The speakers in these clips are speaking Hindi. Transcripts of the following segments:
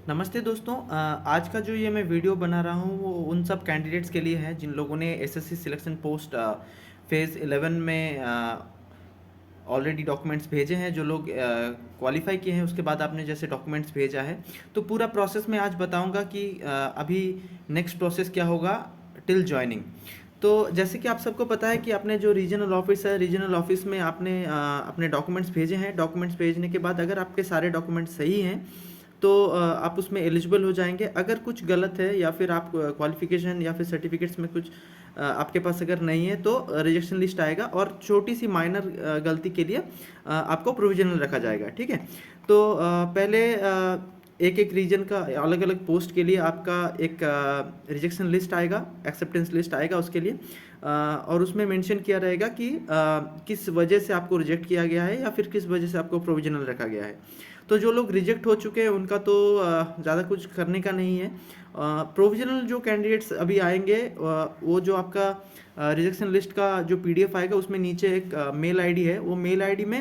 नमस्ते दोस्तों। आज का जो ये मैं वीडियो बना रहा हूँ वो उन सब कैंडिडेट्स के लिए है जिन लोगों ने एसएससी सिलेक्शन पोस्ट फेज़ 11 में ऑलरेडी डॉक्यूमेंट्स भेजे हैं। जो लोग क्वालिफाई किए हैं उसके बाद आपने जैसे डॉक्यूमेंट्स भेजा है, तो पूरा प्रोसेस मैं आज बताऊंगा कि अभी नेक्स्ट प्रोसेस क्या होगा टिल जॉइनिंग। तो जैसे कि आप सबको पता है कि आपने जो रीजनल ऑफिस है, रीजनल ऑफिस में आपने अपने डॉक्यूमेंट्स भेजे हैं। डॉक्यूमेंट्स भेजने के बाद अगर आपके सारे डॉक्यूमेंट्स सही हैं तो आप उसमें एलिजिबल हो जाएंगे। अगर कुछ गलत है या फिर आप क्वालिफिकेशन या फिर सर्टिफिकेट्स में कुछ आपके पास अगर नहीं है तो रिजेक्शन लिस्ट आएगा और छोटी सी माइनर गलती के लिए आपको प्रोविजनल रखा जाएगा। ठीक है, तो पहले एक एक रीजन का अलग अलग पोस्ट के लिए आपका एक रिजेक्शन लिस्ट आएगा, एक्सेप्टेंस लिस्ट आएगा उसके लिए, और उसमें मेंशन किया रहेगा कि किस वजह से आपको रिजेक्ट किया गया है या फिर किस वजह से आपको प्रोविजनल रखा गया है। तो जो लोग रिजेक्ट हो चुके हैं उनका तो ज़्यादा कुछ करने का नहीं है। प्रोविजनल जो कैंडिडेट्स अभी आएंगे वो जो आपका रिजेक्शन लिस्ट का जो पीडीएफ आएगा उसमें नीचे एक मेल आईडी है। वो मेल आईडी में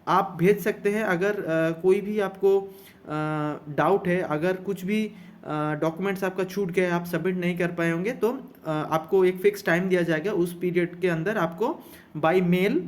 आप भेज सकते हैं। अगर कोई भी आपको डाउट है, अगर कुछ भी डॉक्यूमेंट्स आपका छूट गया है, आप सबमिट नहीं कर पाए होंगे, तो आपको एक फिक्स टाइम दिया जाएगा। उस पीरियड के अंदर आपको बाय मेल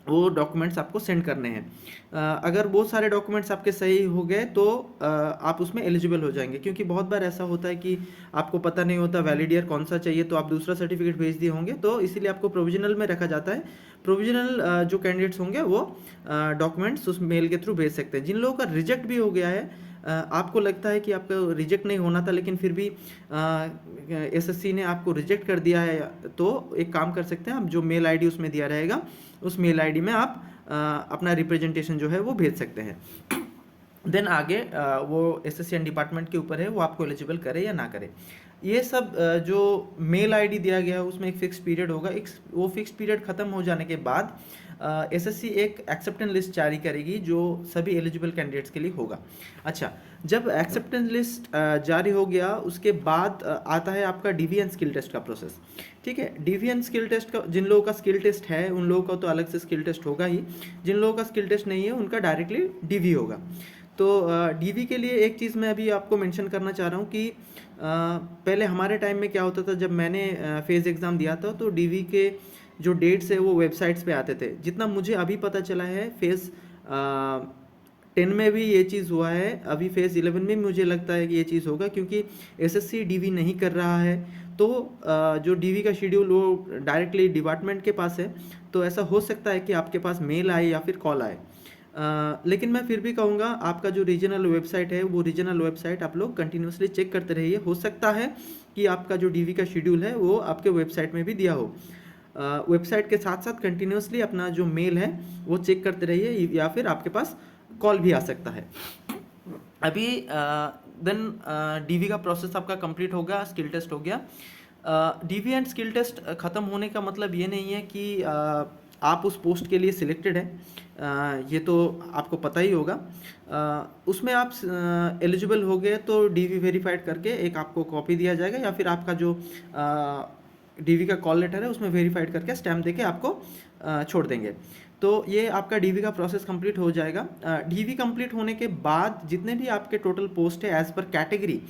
वो डॉक्यूमेंट्स आपको सेंड करने हैं। अगर वो सारे डॉक्यूमेंट्स आपके सही हो गए तो आप उसमें एलिजिबल हो जाएंगे। क्योंकि बहुत बार ऐसा होता है कि आपको पता नहीं होता वैलिड ईयर कौन सा चाहिए, तो आप दूसरा सर्टिफिकेट भेज दिए होंगे, तो इसीलिए आपको प्रोविजनल में रखा जाता है। प्रोविजनल जो कैंडिडेट्स होंगे वो डॉक्यूमेंट्स उस मेल के थ्रू भेज सकते हैं। जिन लोगों का रिजेक्ट भी हो गया है, आपको लगता है कि आपका रिजेक्ट नहीं होना था लेकिन फिर भी एसएससी ने आपको रिजेक्ट कर दिया है, तो एक काम कर सकते हैं, आप जो मेल आईडी उसमें दिया रहेगा उस मेल आईडी में आप अपना रिप्रेजेंटेशन जो है वो भेज सकते हैं। देन आगे वो एसएससी डिपार्टमेंट के ऊपर है वो आपको एलिजिबल करे या ना करे। ये सब जो मेल आईडी दिया गया है उसमें एक फिक्स पीरियड होगा। एक वो फिक्स पीरियड ख़त्म हो जाने के बाद एसएससी एक एक्सेप्टेंस लिस्ट जारी करेगी जो सभी एलिजिबल कैंडिडेट्स के लिए होगा। अच्छा, जब एक्सेप्टेंस लिस्ट जारी हो गया उसके बाद आता है आपका डीवी एंड स्किल टेस्ट का प्रोसेस। ठीक है, डीवी एंड स्किल टेस्ट का जिन लोगों का स्किल टेस्ट है उन लोगों का तो अलग से स्किल टेस्ट होगा ही। जिन लोगों का स्किल टेस्ट नहीं है उनका डायरेक्टली डीवी होगा। तो डीवी के लिए एक चीज़ मैं अभी आपको मेंशन करना चाह रहा हूँ कि पहले हमारे टाइम में क्या होता था, जब मैंने फेज़ एग्ज़ाम दिया था तो डीवी के जो डेट्स है वो वेबसाइट्स पे आते थे। जितना मुझे अभी पता चला है फेज़ 10 में भी ये चीज़ हुआ है, अभी फेज़ 11 में मुझे लगता है कि ये चीज़ होगा, क्योंकि एसएससी डीवी नहीं कर रहा है। तो जो डीवी का शेड्यूल वो डायरेक्टली डिपार्टमेंट के पास है, तो ऐसा हो सकता है कि आपके पास मेल आए या फिर कॉल आए। लेकिन मैं फिर भी कहूँगा आपका जो रीजनल वेबसाइट है वो रीजनल वेबसाइट आप लोग कंटिन्यूसली चेक करते रहिए। हो सकता है कि आपका जो डीवी का शेड्यूल है वो आपके वेबसाइट में भी दिया हो। वेबसाइट के साथ साथ कंटिन्यूसली अपना जो मेल है वो चेक करते रहिए, या फिर आपके पास कॉल भी आ सकता है। अभी देन डीवी का प्रोसेस आपका कंप्लीट हो गया, स्किल टेस्ट हो गया। डीवी एंड स्किल टेस्ट ख़त्म होने का मतलब ये नहीं है कि आप उस पोस्ट के लिए सिलेक्टेड हैं, ये तो आपको पता ही होगा। उसमें आप एलिजिबल हो गए तो डीवी वेरीफाइड करके एक आपको कॉपी दिया जाएगा, या फिर आपका जो डीवी का कॉल लेटर है उसमें वेरीफाइड करके स्टैम्प देके आपको छोड़ देंगे। तो ये आपका डीवी का प्रोसेस कंप्लीट हो जाएगा। डीवी कंप्लीट होने के बाद जितने भी आपके टोटल पोस्ट है एज पर कैटेगरी,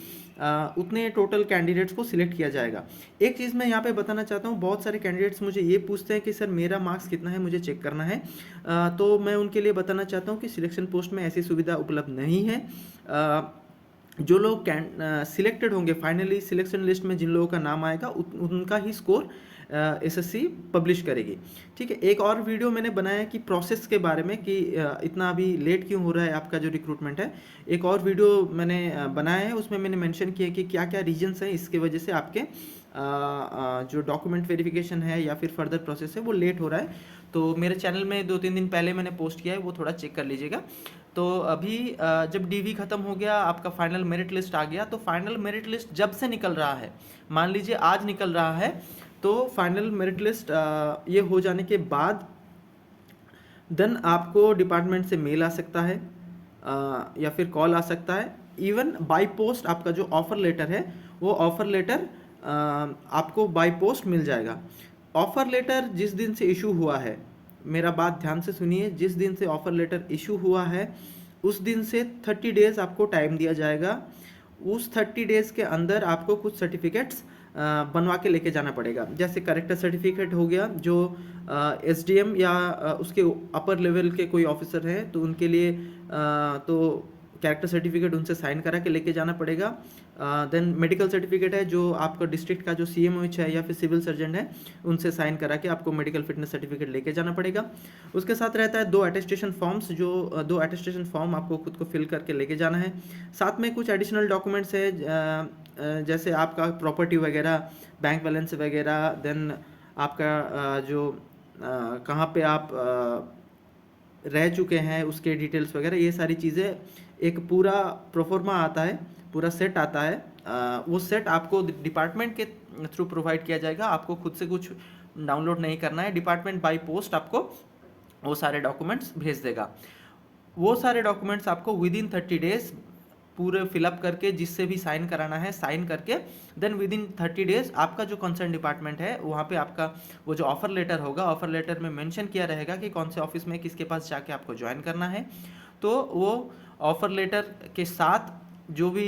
उतने टोटल कैंडिडेट्स को सिलेक्ट किया जाएगा। एक चीज़ मैं यहाँ पे बताना चाहता हूँ, बहुत सारे कैंडिडेट्स मुझे ये पूछते हैं कि सर मेरा मार्क्स कितना है, मुझे चेक करना है। तो मैं उनके लिए बताना चाहता हूँ कि सिलेक्शन पोस्ट में ऐसी सुविधा उपलब्ध नहीं है। जो लोग सिलेक्टेड होंगे फाइनली सिलेक्शन लिस्ट में, जिन लोगों का नाम आएगा उनका ही स्कोर एसएससी पब्लिश करेगी। ठीक है, एक और वीडियो मैंने बनाया कि प्रोसेस के बारे में कि इतना अभी लेट क्यों हो रहा है आपका जो रिक्रूटमेंट है। एक और वीडियो मैंने बनाया है, उसमें मैंने मेंशन किया कि क्या क्या रीजंस हैं इसके वजह से आपके जो डॉक्यूमेंट वेरिफिकेशन है या फिर फर्दर प्रोसेस है वो लेट हो रहा है। तो मेरे चैनल में 2-3 दिन पहले मैंने पोस्ट किया है, वो थोड़ा चेक कर लीजिएगा। तो अभी जब डीवी ख़त्म हो गया, आपका फाइनल मेरिट लिस्ट आ गया, तो फाइनल मेरिट लिस्ट जब से निकल रहा है, मान लीजिए आज निकल रहा है, तो फाइनल मेरिट लिस्ट ये हो जाने के बाद देन आपको डिपार्टमेंट से मेल आ सकता है या फिर कॉल आ सकता है। इवन बाय पोस्ट आपका जो ऑफ़र लेटर है वो ऑफ़र लेटर आपको बाय पोस्ट मिल जाएगा। ऑफ़र लेटर जिस दिन से इशू हुआ है, मेरा बात ध्यान से सुनिए, जिस दिन से ऑफ़र लेटर इशू हुआ है उस दिन से 30 डेज़ आपको टाइम दिया जाएगा। उस 30 डेज़ के अंदर आपको कुछ सर्टिफिकेट्स बनवा के लेके जाना पड़ेगा। जैसे करेक्टर सर्टिफिकेट हो गया, जो एसडीएम या उसके अपर लेवल के कोई ऑफिसर हैं तो उनके लिए तो कैरेक्टर सर्टिफिकेट उनसे साइन करा के लेके जाना पड़ेगा। देन मेडिकल सर्टिफिकेट है, जो आपका डिस्ट्रिक्ट का जो सीएमओएच है या फिर सिविल सर्जन है उनसे साइन करा के आपको मेडिकल फिटनेस सर्टिफिकेट लेके जाना पड़ेगा। उसके साथ रहता है 2 अटेस्टेशन फॉर्म्स, जो 2 अटेस्टेशन फॉर्म आपको खुद को फिल करके लेके जाना है। साथ में कुछ एडिशनल डॉक्यूमेंट्स है, जैसे आपका प्रॉपर्टी वगैरह, बैंक बैलेंस वगैरह, देन आपका कहाँ पे आप रह चुके हैं उसके डिटेल्स वगैरह, ये सारी चीज़ें एक पूरा प्रोफॉर्मा आता है, पूरा सेट आता है। वो सेट आपको डिपार्टमेंट के थ्रू प्रोवाइड किया जाएगा। आपको खुद से कुछ डाउनलोड नहीं करना है, डिपार्टमेंट बाय पोस्ट आपको वो सारे डॉक्यूमेंट्स भेज देगा। वो सारे डॉक्यूमेंट्स आपको विद इन 30 डेज पूरे फिलअप करके, जिससे भी साइन कराना है साइन करके, देन विद इन 30 डेज आपका जो कंसर्न डिपार्टमेंट है वहाँ पे आपका वो जो ऑफर लेटर होगा, ऑफर लेटर में मेंशन किया रहेगा कि कौन से ऑफिस में किसके पास जाके आपको ज्वाइन करना है। तो वो ऑफर लेटर के साथ जो भी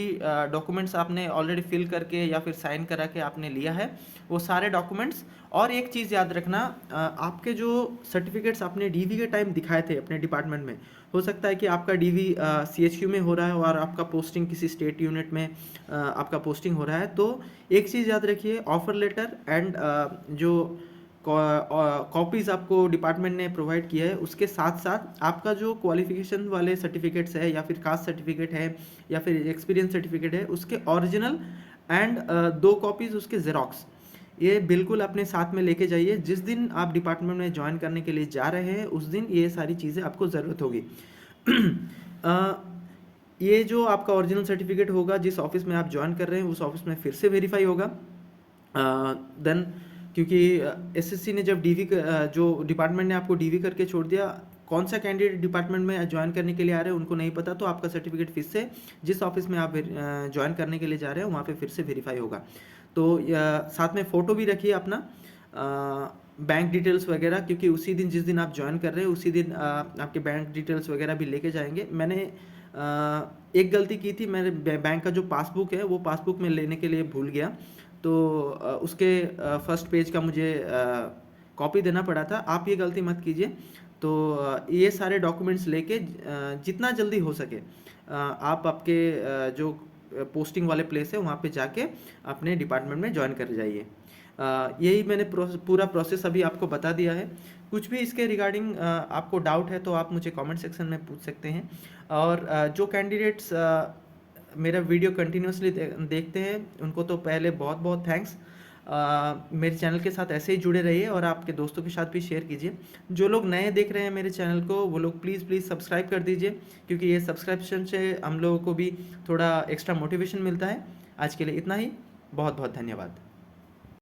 डॉक्यूमेंट्स आपने ऑलरेडी फिल करके या फिर साइन करा के आपने लिया है, वो सारे डॉक्यूमेंट्स। और एक चीज़ याद रखना, आपके जो सर्टिफिकेट्स आपने डीवी के टाइम दिखाए थे अपने डिपार्टमेंट में, हो सकता है कि आपका डीवी सीएचक्यू में हो रहा है और आपका पोस्टिंग किसी स्टेट यूनिट में आपका पोस्टिंग हो रहा है। तो एक चीज़ याद रखिए, ऑफर लेटर एंड जो कॉपीज़ आपको डिपार्टमेंट ने प्रोवाइड किया है उसके साथ साथ आपका जो क्वालिफिकेशन वाले सर्टिफिकेट्स है या फिर कास्ट सर्टिफिकेट है या फिर एक्सपीरियंस सर्टिफिकेट है, उसके ओरिजिनल एंड 2 कॉपीज़ उसके जेरोक्स, ये बिल्कुल अपने साथ में लेके जाइए। जिस दिन आप डिपार्टमेंट में ज्वाइन करने के लिए जा रहे हैं उस दिन ये सारी चीज़ें आपको ज़रूरत होगी। ये जो आपका ओरिजिनल सर्टिफिकेट होगा, जिस ऑफिस में आप ज्वाइन कर रहे हैं उस ऑफिस में फिर से वेरीफाई होगा। देन क्योंकि एसएससी ने जब डीवी जो डिपार्टमेंट ने आपको डीवी करके छोड़ दिया, कौन सा कैंडिडेट डिपार्टमेंट में ज्वाइन करने के लिए आ रहे हैं उनको नहीं पता, तो आपका सर्टिफिकेट फिर से जिस ऑफिस में आप ज्वाइन करने के लिए जा रहे हैं वहाँ पे फिर से वेरीफाई होगा। तो साथ में फ़ोटो भी रखिए अपना, बैंक डिटेल्स वगैरह, क्योंकि उसी दिन जिस दिन आप ज्वाइन कर रहे हैं उसी दिन आपके बैंक डिटेल्स वगैरह भी लेके जाएंगे। मैंने एक गलती की थी, मैंने बैंक का जो पासबुक है वो पासबुक में लेने के लिए भूल गया, तो उसके फर्स्ट पेज का मुझे कॉपी देना पड़ा था। आप ये गलती मत कीजिए। तो ये सारे डॉक्यूमेंट्स लेके जितना जल्दी हो सके आप आपके जो पोस्टिंग वाले प्लेस है वहाँ पे जाके अपने डिपार्टमेंट में ज्वाइन कर जाइए। यही मैंने पूरा प्रोसेस अभी आपको बता दिया है। कुछ भी इसके रिगार्डिंग आपको डाउट है तो आप मुझे कमेंट सेक्शन में पूछ सकते हैं। और जो कैंडिडेट्स मेरा वीडियो कंटिन्यूसली देखते हैं उनको तो पहले बहुत बहुत थैंक्स। मेरे चैनल के साथ ऐसे ही जुड़े रहिए और आपके दोस्तों के साथ भी शेयर कीजिए। जो लोग नए देख रहे हैं मेरे चैनल को वो लोग प्लीज़ सब्सक्राइब कर दीजिए, क्योंकि ये सब्सक्रिप्शन से हम लोगों को भी थोड़ा एक्स्ट्रा मोटिवेशन मिलता है। आज के लिए इतना ही, बहुत बहुत धन्यवाद।